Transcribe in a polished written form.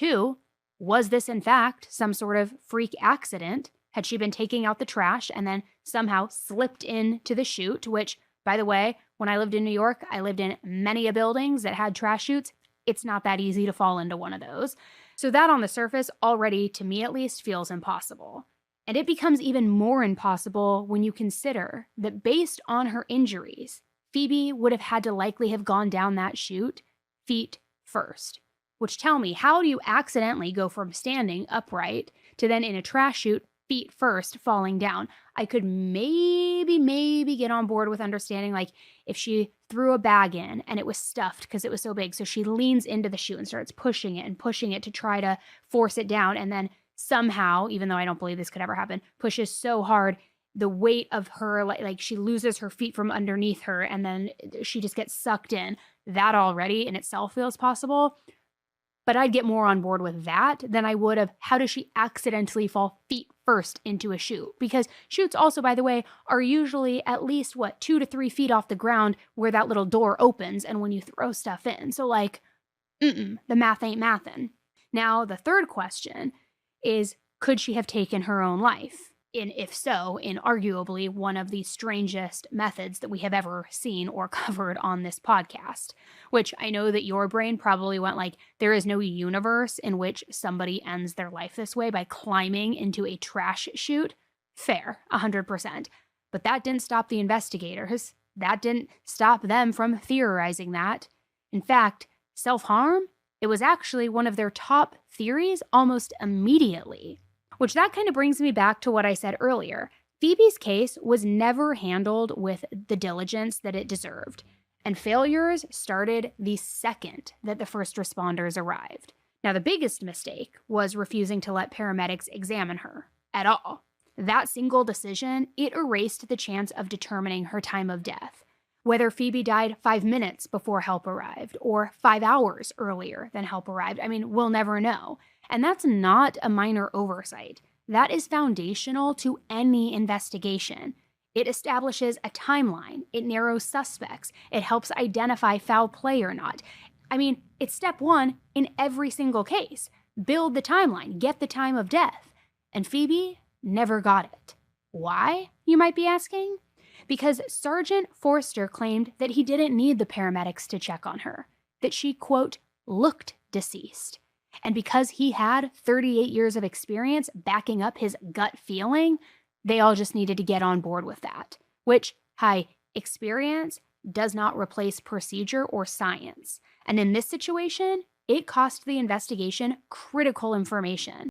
2, was this in fact some sort of freak accident? Had she been taking out the trash and then somehow slipped into the chute, which, by the way, when I lived in New York, I lived in many a buildings that had trash chutes. It's not that easy to fall into one of those. So that on the surface already, to me at least, feels impossible. And it becomes even more impossible when you consider that based on her injuries, Phoebe would have had to likely have gone down that chute feet first. Which tell me, how do you accidentally go from standing upright to then in a trash chute, feet first, falling down? I could maybe get on board with understanding, like, if she threw a bag in and it was stuffed because it was so big, so she leans into the chute and starts pushing it to try to force it down, and then somehow, even though I don't believe this could ever happen, pushes so hard, the weight of her, like she loses her feet from underneath her, and then she just gets sucked in. That already in itself feels possible. But I'd get more on board with that than I would of how does she accidentally fall feet first into a chute? Because chutes also, by the way, are usually at least, 2 to 3 feet off the ground where that little door opens and when you throw stuff in. So the math ain't mathin'. Now, the third question is, could she have taken her own life? And if so, in arguably one of the strangest methods that we have ever seen or covered on this podcast, which I know that your brain probably went like, there is no universe in which somebody ends their life this way by climbing into a trash chute. Fair, 100%. But that didn't stop the investigators. That didn't stop them from theorizing that. In fact, self-harm, it was actually one of their top theories almost immediately. Which that kind of brings me back to what I said earlier. Phoebe's case was never handled with the diligence that it deserved, and failures started the second that the first responders arrived. Now, the biggest mistake was refusing to let paramedics examine her at all. That single decision, it erased the chance of determining her time of death. Whether Phoebe died 5 minutes before help arrived or 5 hours earlier than help arrived, we'll never know. And that's not a minor oversight. That is foundational to any investigation. It establishes a timeline. It narrows suspects. It helps identify foul play or not. It's step 1 in every single case. Build the timeline. Get the time of death. And Phoebe never got it. Why, you might be asking? Because Sergeant Forster claimed that he didn't need the paramedics to check on her, that she, quote, looked deceased. And because he had 38 years of experience backing up his gut feeling, they all just needed to get on board with that. Which, experience does not replace procedure or science. And in this situation, it cost the investigation critical information.